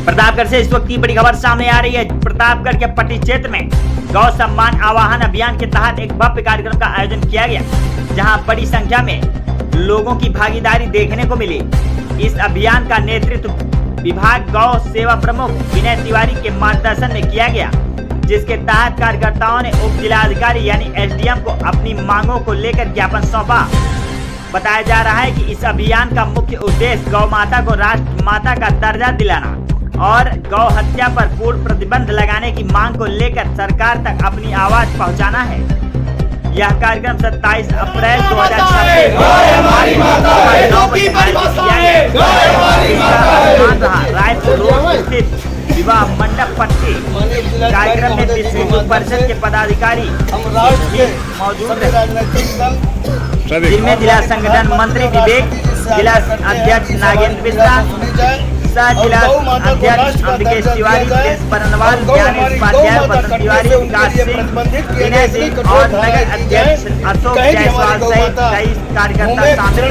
प्रतापगढ़ से इस वक्त की बड़ी खबर सामने आ रही है। प्रतापगढ़ के पट्टी क्षेत्र में गौ सम्मान आवाहन अभियान के तहत एक भव्य कार्यक्रम का आयोजन किया गया, जहां बड़ी संख्या में लोगों की भागीदारी देखने को मिली। इस अभियान का नेतृत्व विभाग गौ सेवा प्रमुख विनय तिवारी के मार्गदर्शन में किया गया, जिसके तहत कार्यकर्ताओं ने उप जिलाधिकारी यानी एसडीएम को अपनी मांगों को लेकर ज्ञापन सौंपा। बताया जा रहा है कि इस अभियान का मुख्य उद्देश्य गौ माता को राष्ट्र माता का दर्जा दिलाना और गौ हत्या पर पूर्ण प्रतिबंध लगाने की मांग को लेकर सरकार तक अपनी आवाज पहुंचाना है। यह कार्यक्रम 27 अप्रैल 2026 रायपुर रोड स्थित विवाह मंडप पट्टी। कार्यक्रम में विश्व परिषद के पदाधिकारी मौजूद रहे, जिनमें जिला संगठन मंत्री विवेक, जिला अध्यक्ष नागेंद्र मिश्रा, सह जिला अध्यक्ष अम्बिकेश तिवारी, परनवाल, ज्ञानेश उपाध्याय, वसंत तिवारी, विकास सिंह, विनय सिंह और नगर अध्यक्ष अशोक जायसवाल सहित कई कार्यकर्ता शामिल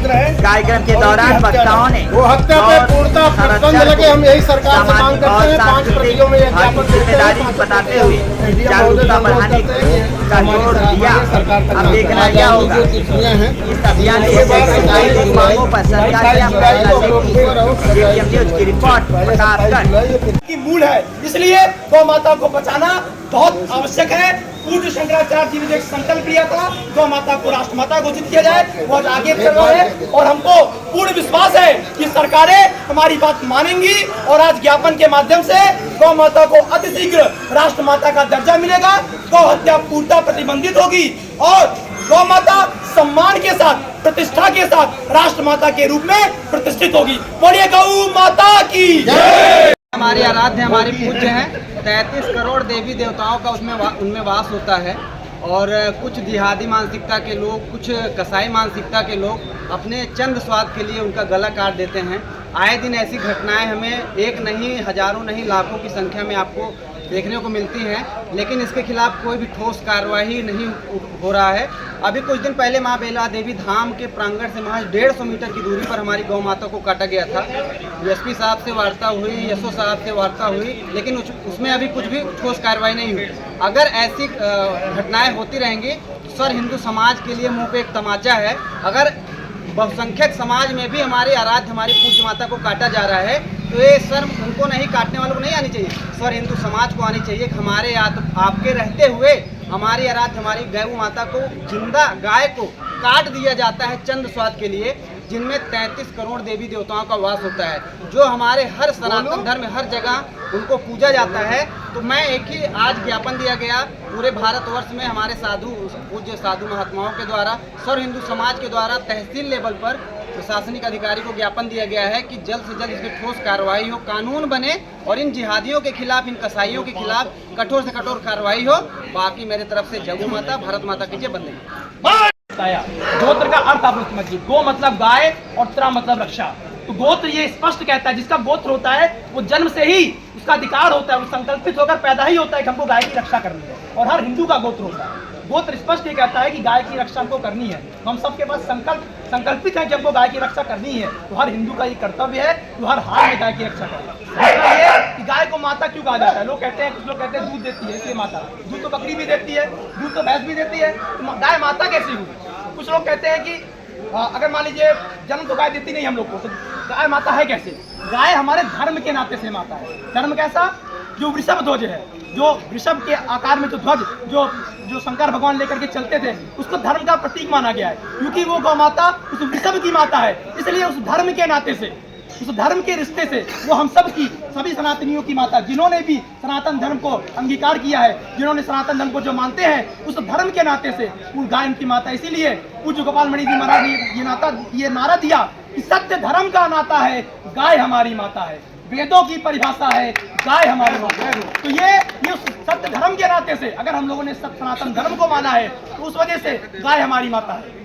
रहे। कार्यक्रम के दौरान वक्ताओं ने जिम्मेदारी बताते हुए जागरूकता बढ़ाने का जोर दिया। अब देखना क्या होगा इस अभियान के मांगों पर सरकार की रिपोर्ट की मूल है, इसलिए गौ माता को बचाना बहुत आवश्यक है। पूज्य शंकराचार्य जी ने एक संकल्प लिया था, गौ माता को राष्ट्र माता घोषित किया जाए, वो आगे चल रहा है और हमको पूर्ण विश्वास है कि सरकारें हमारी बात मानेंगी और आज ज्ञापन के माध्यम से गौ माता को अतिशीघ्र राष्ट्र माता का दर्जा मिलेगा, गौ हत्या पूर्णतः प्रतिबंधित होगी और गौ माता सम्मान के साथ, प्रतिष्ठा के साथ राष्ट्र माता के रूप में प्रतिष्ठित होगी। बोलिए गौ माता की जय। हमारे आराध्य हमारे पूज्य हैं, 33 करोड़ देवी देवताओं का उनमें वास होता है और कुछ जिहादी मानसिकता के लोग, कुछ कसाई मानसिकता के लोग अपने चंद स्वाद के लिए उनका गला काट देते हैं। आए दिन ऐसी घटनाएं हमें एक नहीं, हजारों नहीं, लाखों की संख्या में आपको देखने को मिलती हैं, लेकिन इसके खिलाफ कोई भी ठोस कार्रवाई नहीं हो रहा है। अभी कुछ दिन पहले मां बेला देवी धाम के प्रांगण से महज 150 मीटर की दूरी पर हमारी गौ माता को काटा गया था। एसपी साहब से वार्ता हुई, एसओ साहब से वार्ता हुई, लेकिन उसमें अभी कुछ भी ठोस कार्रवाई नहीं हुई। अगर ऐसी घटनाएं होती रहेंगी तो सर हिंदू समाज के लिए मुँह पे एक तमाचा है। अगर बहुसंख्यक समाज में भी हमारे आराध्य हमारी पूज्य माता को काटा जा रहा है तो ये शर्म उनको नहीं, काटने वालों को नहीं आनी चाहिए, सर हिंदू समाज को आनी चाहिए कि हमारे आपके रहते हुए हमारी आराध्य हमारी गौ माता को, जिंदा गाय को काट दिया जाता है चंद स्वाद के लिए, जिनमें 33 करोड़ देवी देवताओं का वास होता है, जो हमारे हर सनातन धर्म में हर जगह उनको पूजा जाता है। तो मैं एक ही आज ज्ञापन दिया गया पूरे भारतवर्ष में हमारे पूज्य साधु महात्माओं के द्वारा, सर्व हिंदू समाज के द्वारा तहसील लेवल पर प्रशासनिक अधिकारी को ज्ञापन दिया गया है कि जल्द से जल्द इसमें ठोस कार्रवाई हो, कानून बने और इन जिहादियों के खिलाफ, इन कसाईयों के खिलाफ कठोर से कठोर कार्रवाई हो। बाकी मेरे तरफ से जगू माता, भारत माता की जय। बंदे गोत्र का अर्थ आप समझिए, गो मतलब गाय और त्र मतलब रक्षा। तो गोत्र ये स्पष्ट कहता है, जिसका गोत्र होता है वो जन्म से ही उसका अधिकार होता है, वो संकल्पित होकर पैदा ही होता है कि हमको गाय की रक्षा करनी है, और हर हिंदू का गोत्र होता है। गोत्र स्पष्ट ये कहता है कि गाय की रक्षा हमको करनी है, तो हम सबके पास संकल्पित है कि हमको गाय की रक्षा करनी है, तो हर हिंदू का ये कर्तव्य है तो हर हाल में गाय की रक्षा करें। ये कि गाय को माता क्यों कहा जाता है? लोग कहते हैं, कुछ लोग कहते हैं दूध देती है इसलिए माता, दूध तो बकरी भी देती है, दूध तो भैंस भी देती है, तो गाय माता कैसी हुई? कुछ लोग कहते हैं कि अगर मान लीजिए जन्म तो गाय देती नहीं हम लोग को, तो गाय माता है कैसे? गाय हमारे धर्म के नाते से माता है। धर्म कैसा? जो वृषभ ध्वज है, जो वृषभ के आकार में जो ध्वज जो शंकर भगवान लेकर के चलते थे, उसको धर्म का प्रतीक माना गया है, क्योंकि वो गौ माता उस वृषभ की माता है। इसलिए उस धर्म के नाते से, उस धर्म के रिश्ते से वो हम सब की, सभी सनातनियों की माता, जिन्होंने भी सनातन धर्म को अंगीकार किया है, जिन्होंने सनातन धर्म को जो मानते हैं, उस धर्म के नाते से वो गाय उनकी माता। इसीलिए पूज्य गोपाल मणि जी महाराज ने ये नारा दिया कि सत्य धर्म का नाता है, गाय हमारी माता है। वेदों की परिभाषा है गाय हमारी माता है। तो ये सत्य धर्म के नाते से, अगर हम लोगों ने सनातन धर्म को माना है तो उस वजह से गाय हमारी माता है।